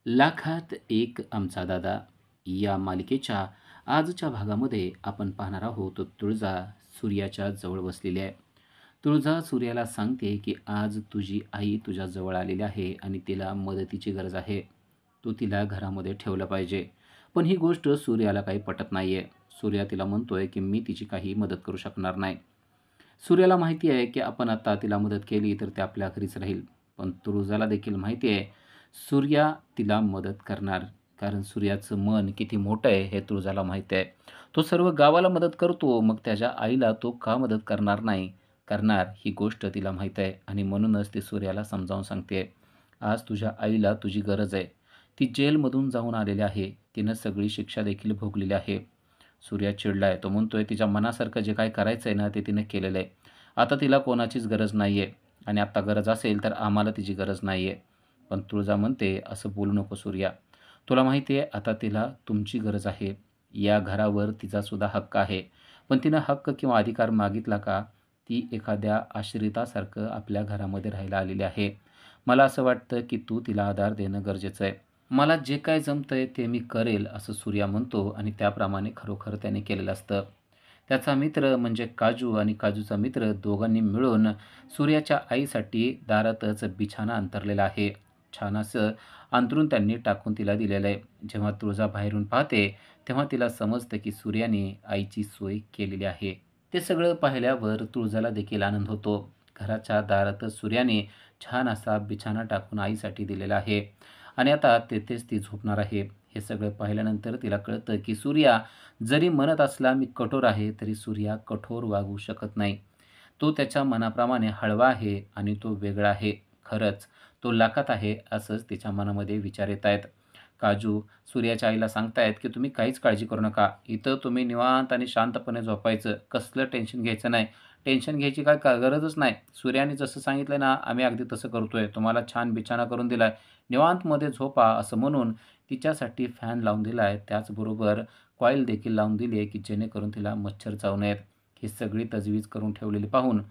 लाखात एक आमचा दादा या मालिकेच्या आजच्या भागामध्ये आपण पाहणार आहोत तुळजा सूर्याच्या जवळ बसलेली आहे. तुळजा सूर्याला सांगते की आज तुझी आई तुझ्या जवळ आलेली आहे आणि तिला मदतीची गरज आहे. तू तिला घरामध्ये ठेवलं पाहिजे. पण ही गोष्ट सूर्याला काही पटत नाहीये. सूर्या तिला म्हणतोय की मी तिची काही मदत करू शकणार नाही. सूर्याला माहिती आहे की आपण आता तिला मदत केली तर ते आपल्या घरीच राहील. पण तुळजाला देखील माहिती आहे सूर्या तिला मदत करणार. कारण सूर्याचं मन किती मोठं आहे हे तुळजाला माहीत आहे. तो सर्व गावाला मदत करतो, मग त्याच्या आईला तो का मदत करणार ही गोष्ट तिला माहीत आहे आणि म्हणूनच ती सूर्याला समजावून सांगते. आज तुझ्या आईला तुझी गरज आहे. ती जेलमधून जाऊन आलेली आहे. तिनं सगळी शिक्षा देखील भोगलेली आहे. सूर्या चिडलाय. तो म्हणतोय तिच्या मनासारखं जे काही करायचं आहे ना, ते तिने केलेलं आहे. आता तिला कोणाचीच गरज नाही आहे आणि आत्ता गरज असेल तर आम्हाला तिची गरज नाही आहे. पण तुळजा म्हणते, "असं बोलू नको सूर्या. तुला माहिती आहे आता तिला तुमची गरज आहे. या घरावर तिचासुद्धा हक्क आहे. पण तिनं हक्क किंवा अधिकार मागितला का? ती एखाद्या आश्रितासारखं आपल्या घरामध्ये राहायला आलेली आहे. मला असं वाटतं की तू तिला आधार देणं गरजेचं आहे." "मला जे काय जमतंय ते मी करेल," असं सूर्या म्हणतो आणि त्याप्रमाणे खरोखर त्याने केलेलं असतं. त्याचा मित्र म्हणजे काजू आणि काजूचा मित्र दोघांनी मिळून सूर्याच्या आईसाठी दारातच बिछाना अंथरलेला आहे. छान असं अंथरूण त्यांनी टाकून तिला दिलेलं आहे. जेव्हा तुळजा बाहेरून पाहते, तेव्हा तिला समजतं की सूर्याने आईची सोय केलेली आहे. ते सगळं पाहिल्यावर तुळजाला देखील आनंद होतो. घराच्या दारातच सूर्याने छान असा बिछाना टाकून आईसाठी दिलेला आहे आणि आता तेथेच ती झोपणार आहे. हे सगळं पाहिल्यानंतर तिला कळतं की सूर्या जरी म्हणत असला मी कठोर आहे, तरी सूर्या कठोर वागू शकत नाही. तो त्याच्या मनाप्रमाणे हळवा आहे आणि तो वेगळा आहे. खरंच तो लाखात आहे असंच तिच्या मनामध्ये विचार येतायत. काजू सूर्याच्या आईला सांगतायत, की "तुम्ही काहीच काळजी करू नका. इथं तुम्ही निवांत आणि शांतपणे झोपायचं. कसलं टेन्शन घ्यायचं नाही. टेन्शन घ्यायची काय गरजच नाही. सूर्याने जसं सांगितलंय ना, आम्ही अगदी तसं करतोय. तुम्हाला छान बिछाना करून दिलाय. निवांतमध्ये झोपा." असं म्हणून तिच्यासाठी फॅन लावून दिलाय. त्याचबरोबर कॉईल देखील लावून दिली आहे, की जेणेकरून तिला मच्छर चावू नयेत. ही सगळी तजवीज करून ठेवलेली पाहून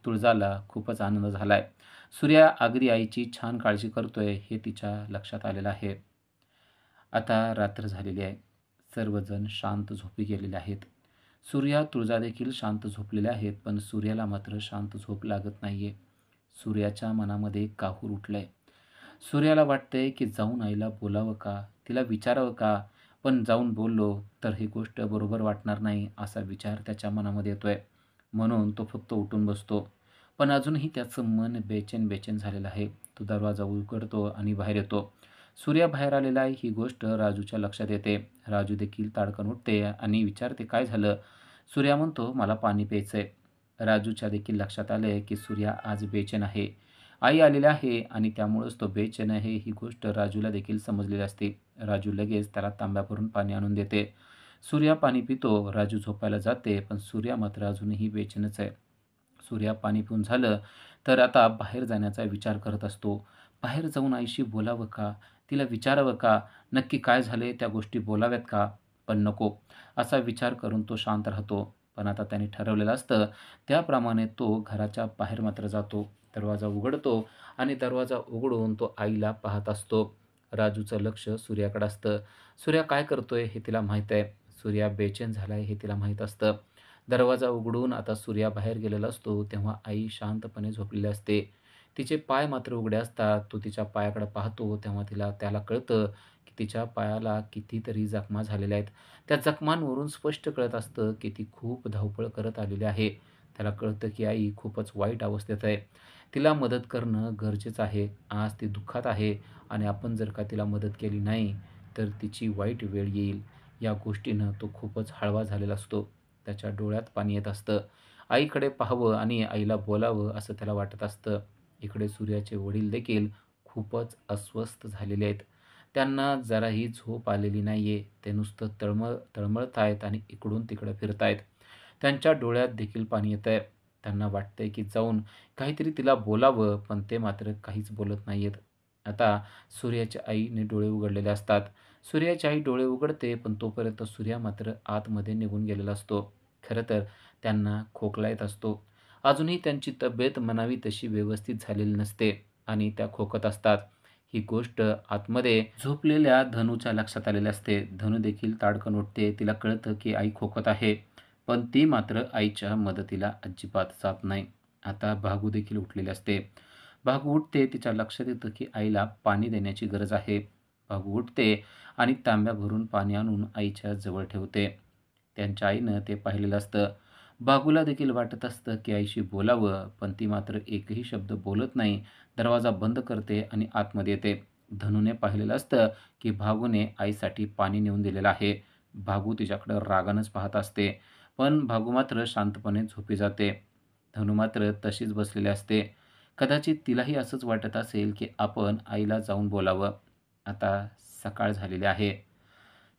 तुळजाला खूपच आनंद झालाय. सूर्या अगदी आईची छान काळजी करतोय हे तिच्या लक्षात आलेलं आहे. आता रात्र झालेली आहे. सर्वजण शांत झोपी गेलेले आहेत. सूर्या, तुळजा देखील शांत झोपलेले आहेत. पण सूर्याला मात्र शांत झोप लागत नाहीये. सूर्याच्या मनामध्ये काहूर उठलंय. सूर्याला वाटतंय, की जाऊन आईला बोलावं का? तिला विचारावं का? पण जाऊन बोललो तर ही गोष्ट बरोबर वाटणार नाही, असा विचार त्याच्या मनामध्ये येतोय. म्हणून तो फक्त उठून बसतो. पण अजूनही त्याचं मन बेचैन झालेलं आहे. तो दरवाजा उघडतो आणि बाहेर येतो. सूर्या बाहेर आलेला आहे ही गोष्ट राजूच्या लक्षात येते. राजू देखील ताडकन उठते आणि विचारते, "काय झालं?" सूर्या म्हणतो, "मला पाणी प्यायचंय." राजूच्या देखील लक्षात आलंय, की सूर्या आज बेचैन आहे. आई आलेली आहे आणि त्यामुळेच तो बेचैन आहे ही गोष्ट राजूला देखील समजलेली असते. राजू लगेच त्याला तांब्या भरून पाणी आणून देते. सूर्या पाणी पितो. राजू झोपायला जाते, पण सूर्या मात्र अजूनही बेचैनच आहे. सूर्या पाणी पिऊन झालं, तर आता बाहेर जाण्याचा विचार करत असतो. बाहेर जाऊन आईशी बोलावं का? तिला विचारावं का? नक्की काय झाले त्या गोष्टी बोलाव्यात का? पण नको, असा विचार करून तो शांत राहतो. पण आता त्याने ठरवलेलं असतं, त्याप्रमाणे तो घराच्या बाहेर मात्र जातो. दरवाजा उघडतो आणि दरवाजा उघडून तो आईला पाहत असतो. राजूचं लक्ष सूर्याकडे असतं. सूर्या काय करतोय हे तिला माहीत आहे. सूर्या बेचैन झालाय हे तिला माहीत असतं. दरवाजा उघडून आता सूर्या बाहेर गेलेला असतो, तेव्हा आई शांतपणे झोपलेली असते. तिचे पाय मात्र उघडे असतात. तो तिच्या पायाकडे पाहतो, तेव्हा त्याला कळतं, की तिच्या पायाला कितीतरी जखमा झालेल्या आहेत. त्या जखमांवरून स्पष्ट कळत असतं, की ती खूप धावपळ करत आलेली आहे. त्याला कळतं, की आई खूपच वाईट अवस्थेत आहे. तिला मदत करणं गरजेचं आहे. आज ती दुःखात आहे आणि आपण जर का तिला मदत केली नाही, तर तिची वाईट वेळ येईल. या गोष्टीनं तो खूपच हळवा झालेला असतो. त्याच्या डोळ्यात पाणी येत असतं. आईकडे पाहावं आणि आईला बोलावं असं त्याला वाटत असतं. इकडे सूर्याचे वडील देखील खूपच अस्वस्थ झालेले आहेत. त्यांना जराही झोप आलेली नाहीये. ते नुसतं तळमळतायत आणि इकडून-तिकडं फिरतायत. त्यांच्या डोळ्यात देखील पाणी येतंय. त्यांना वाटतंय की जाऊन काहीतरी तिला बोलावं, पण ते मात्र काहीच बोलत नाहीयेत. आता सूर्याच्या आईने डोळे उघडलेले असतात. सूर्याची आई डोळे उघडते, पण तोपर्यंत सूर्या मात्र आतमध्ये निघून गेलेला असतो. खरं तर त्यांना खोकला येत असतो. अजूनही त्यांची तब्येत म्हणावी तशी व्यवस्थित झालेली नसते आणि त्या खोकत असतात. ही गोष्ट आतमध्ये झोपलेल्या धनूच्या लक्षात आलेली असते. धनू देखील ताडकन उठते. तिला कळतं की आई खोकत आहे. पण ती मात्र आईच्या मदतीला अजिबात जात नाही. आता भागू देखील उठलेली असते. भागू उठते. तिच्या लक्षात येतं की आईला पाणी देण्याची गरज आहे. भागू उठते आणि तांब्या भरून पाणी आणून आईच्या जवळ ठेवते. त्यांच्या आईनं ते पाहिलेलं असतं. भागूला देखील वाटत असतं की आईशी बोलावं, पण ती मात्र एकही शब्द बोलत नाही. दरवाजा बंद करते आणि आतमध्ये येते. धनूने पाहिलेलं असतं की भागूने आईसाठी पाणी नेऊन दिलेलं आहे. भागू तिच्याकडं रागानंच पाहत असते. पण भागू मात्र शांतपणे झोपी जाते. धनू मात्र तशीच बसलेली असते. कदाचित तिलाही असंच वाटत असेल की आपण आईला जाऊन बोलावं. आता सकाळ झालेली आहे.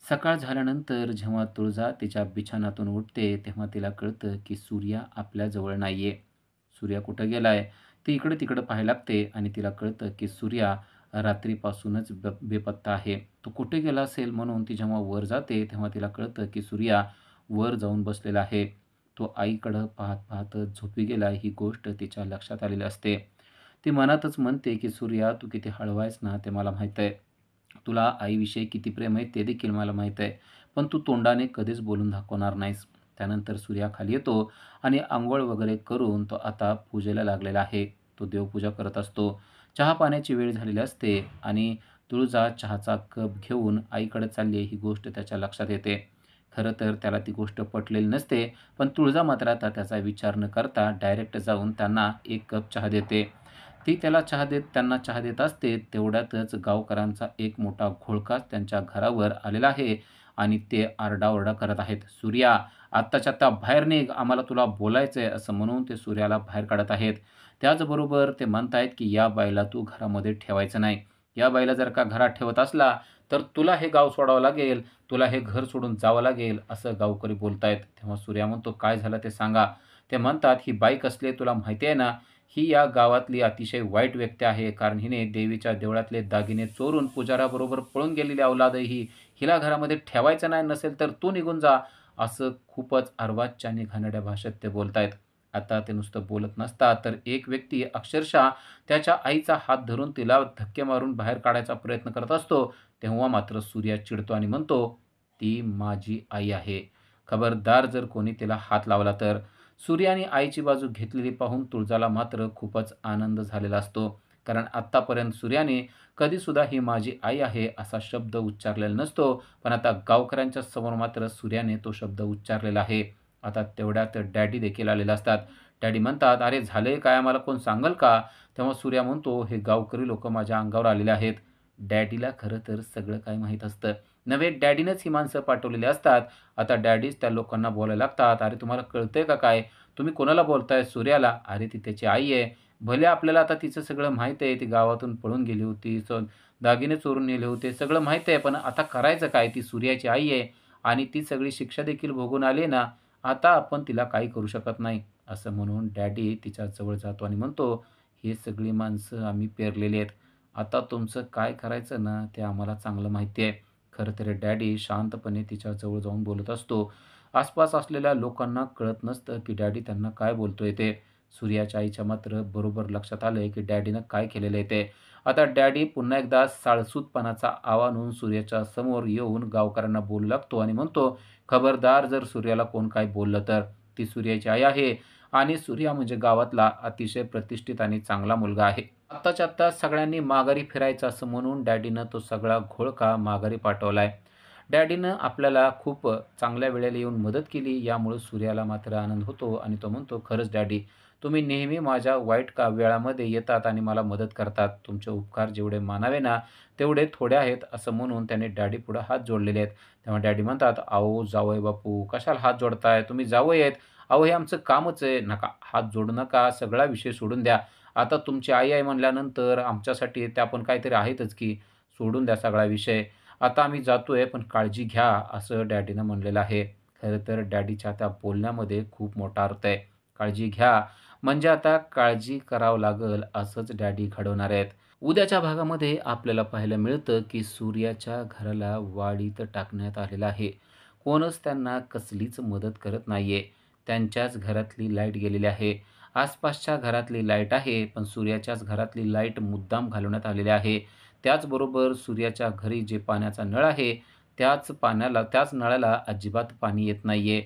सकाळ झाल्यानंतर जेव्हा तुळजा तिच्या बिछानातून उठते, तेव्हा तिला कळतं की सूर्या आपल्याजवळ नाहीये. सूर्या कुठं गेलाय? ती इकडं-तिकडं पाहायला लागते आणि तिला कळतं की सूर्या रात्रीपासूनच बेपत्ता आहे. तो कुठे गेला असेल म्हणून ती जेव्हा वर जाते, तेव्हा तिला कळतं की सूर्या वर जाऊन बसलेला आहे. तो आईकडं पाहत-पाहतच झोपी गेला ही गोष्ट तिच्या लक्षात आलेली असते. ती मनातच म्हणते की "सूर्या, तू किती हळवा आहेस ना, ते मला माहीत आहे. तुला आईविषयी किती प्रेम आहे ते देखील मला माहीत आहे. पण तू तोंडाने कधीच बोलून दाखवणार नाहीस." त्यानंतर सूर्या खाली येतो आणि अंघोळ वगैरे करून तो आता पूजेला लागलेला आहे. तो देवपूजा करत असतो. चहा-पाण्याची वेळ झालेली असते आणि तुळजा चहाचा कप घेऊन आईकडे चालली आहे ही गोष्ट त्याच्या लक्षात येते. खरं तर त्याला ती गोष्ट पटलेली नसते. पण तुळजा मात्र आता त्याचा विचार न करता डायरेक्ट जाऊन त्यांना 1 कप चहा देते. ती त्यांना चहा देत असते. तेवढ्यातच गावकऱ्यांचा एक मोठा घोळका त्यांच्या घरावर आलेला आहे आणि ते आरडाओरडा करत आहेत. "सूर्या, आत्ताच्या आत्ता बाहेर निघ, आम्हाला तुला बोलायचंय," असं म्हणून ते सूर्याला बाहेर काढत आहेत. त्याचबरोबर ते म्हणतायत, की "या बाईला तू घरामध्ये ठेवायचं नाही. या बाईला जर का घरात ठेवत असला, तर तुला हे गाव सोडावं लागेल, तुला हे घर सोडून जावं लागेल," असं गावकरी बोलतायत. तेव्हा सूर्या म्हणतो, "काय झालं ते सांगा." ते म्हणतात, "ही बाई कसली आहे तुला माहिती आहे ना? ही या गावातली अतिशय वाईट व्यक्ती आहे. कारण हिने देवीच्या देवळातले दागिने चोरून पुजाऱ्याबरोबर पळून गेलेली औलाद आहे ही. हिला घरामध्ये ठेवायचं नाही, नसेल तर तू निघून जा." असं खूपच अर्वाच्य आणि घाणेरड्या भाषेत ते बोलतायत. आता ते नुसतं बोलत नसतात, तर एक व्यक्ती अक्षरशः त्याच्या आईचा हात धरून तिला धक्के मारून बाहेर काढायचा प्रयत्न करत असतो. तेव्हा मात्र सूर्या चिडतो आणि म्हणतो, "ती माझी आई आहे. खबरदार जर कोणी तिला हात लावला तर." सूर्याने आईची बाजू घेतलेली पाहून तुळजाला मात्र खूपच आनंद झालेला असतो. कारण आत्तापर्यंत सूर्याने कधीसुद्धा ही माझी आई आहे असा शब्द उच्चारलेला नसतो. पण आता गावकऱ्यांच्या समोर मात्र सूर्याने तो शब्द उच्चारलेला आहे. आता तेवढ्यात डॅडी देखील आलेले असतात. डॅडी म्हणतात, "अरे झालंय काय आम्हाला कोण सांगाल का?" तेव्हा सूर्या म्हणतो, "हे गावकरी लोकं माझ्या अंगावर आलेले आहेत." डॅडीला खरं तर सगळं काही माहीत असतं. नव्हे डॅडीनेच ही माणसं पाठवलेली असतात. आता डॅडीच त्या लोकांना बोलायला लागतात, "अरे तुम्हाला कळतंय का काय? तुम्ही कोणाला बोलताय? सूर्याला." "अरे ती त्याची आई आहे." भले आपल्याला आता तिचं सगळं माहीत आहे. ती गावातून पळून गेली होती. दागिने चोरून नेले होते. सगळं माहीत आहे. पण आता करायचं काय? ती सूर्याची आई आहे आणि ती सगळी शिक्षा देखील भोगून आली ना. आता आपण तिला काही करू शकत नाही. असं म्हणून डॅडी तिच्या जवळ जातो आणि म्हणतो, "ही सगळी माणसं आम्ही पेरलेली आहेत. आता तुमचं काय करायचं ना, ते आम्हाला चांगलं माहिती आहे." खरं तर डॅडी शांतपणे तिच्या जवळ जाऊन बोलत असतो. आसपास असलेल्या लोकांना कळत नसतं, की डॅडी त्यांना काय बोलतोय ते. सूर्याच्या आईच्या मात्र बरोबर लक्षात आलंय, की डॅडीनं काय केलेलं आहे ते. आता डॅडी पुन्हा एकदा साळसूदपणाचा आव आणून सूर्याच्या समोर येऊन गावकऱ्यांना बोलू लागतो आणि म्हणतो, "खबरदार जर सूर्याला कोण काही बोललं तर. ती सूर्याची आई आहे आणि सूर्या म्हणजे गावातला अतिशय प्रतिष्ठित आणि चांगला मुलगा आहे." आत्ताच्या आत्ता सगळ्यांनी माघारी फिरायचं असं म्हणून डॅडीनं तो सगळा घोळका माघारी पाठवलाय. डॅडीनं आपल्याला खूप चांगल्या वेळेला येऊन मदत केली. यामुळं सूर्याला मात्र आनंद होतो आणि तो म्हणतो, "खरंच डॅडी, तुम्ही नेहमी माझ्या वाईट वेळामध्ये येतात आणि मला मदत करतात. तुमचे उपकार जेवढे मानावे ना, तेवढे थोडे आहेत." असं म्हणून त्याने डॅडीपुढे हात जोडलेले आहेत. तेव्हा डॅडी म्हणतात, "अहो जावई बापू, कशाला हात जोडताय? तुम्ही जावई आहेत. अहो हे आमचं कामच आहे. नका हात जोडू नका. सगळा विषय सोडून द्या. आता तुमची आई आहे म्हणल्यानंतर आमच्यासाठी त्या पण काहीतरी आहेतच की. सोडून द्या सगळा विषय. आता आम्ही जातोय, पण काळजी घ्या." असं डॅडीनं म्हणलेलं आहे. खरं तर डॅडीच्या त्या बोलण्यामध्ये खूप मोठा अर्थ आहे. काळजी घ्या म्हणजे आता काळजी करावं लागेल असंच डॅडी घडवणार आहेत. उद्याच्या भागामध्ये आपल्याला पाहायला मिळतं, की सूर्याच्या घराला वाळीत टाकण्यात आलेलं आहे. कोणच त्यांना कसलीच मदत करत नाहीये. त्यांच्याच घरातली लाईट गेलेली आहे. आसपासच्या घरातली लाईट आहे, पण सूर्याच्याच घरातली लाईट मुद्दाम घालवण्यात आलेली आहे. त्याचबरोबर सूर्याच्या घरी जे पाण्याचा नळ आहे, त्याच नळाला अजिबात पाणी येत नाहीये.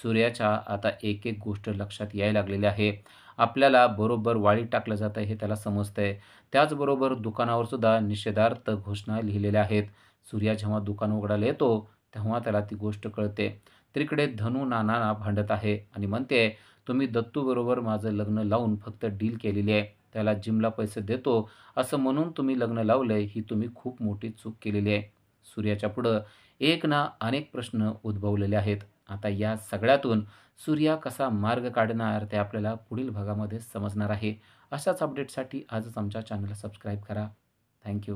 सूर्याच्या आता एक-एक गोष्ट लक्षात यायला लागलेली आहे. आपल्याला बरोबर वाळीत टाकलं जातं हे त्याला समजतंय. त्याचबरोबर दुकानावर सुद्धा निषेधार्थ घोषणा लिहिलेल्या आहेत. सूर्या जेव्हा दुकान उघडायला येतो, तेव्हा त्याला ती गोष्ट कळते. तर इकडे धनू नानाला भांडत आहे आणि म्हणते, "तुम्ही दत्तूबरोबर माझं लग्न लावून फक्त डील केलेली आहे. त्याला जिमला पैसे देतो असं म्हणून तुम्ही लग्न लावलंय, ही तुम्ही खूप मोठी चूक केलेली आहे." सूर्याच्या पुढं एक ना अनेक प्रश्न उद्भवलेले आहेत. आता या सगळ्यातून सूर्या कसा मार्ग काढणार ते आपल्याला पुढील भागामध्ये समजणार आहे. अशाच अपडेटसाठी आजच आमच्या चॅनलला सबस्क्राईब करा. थँक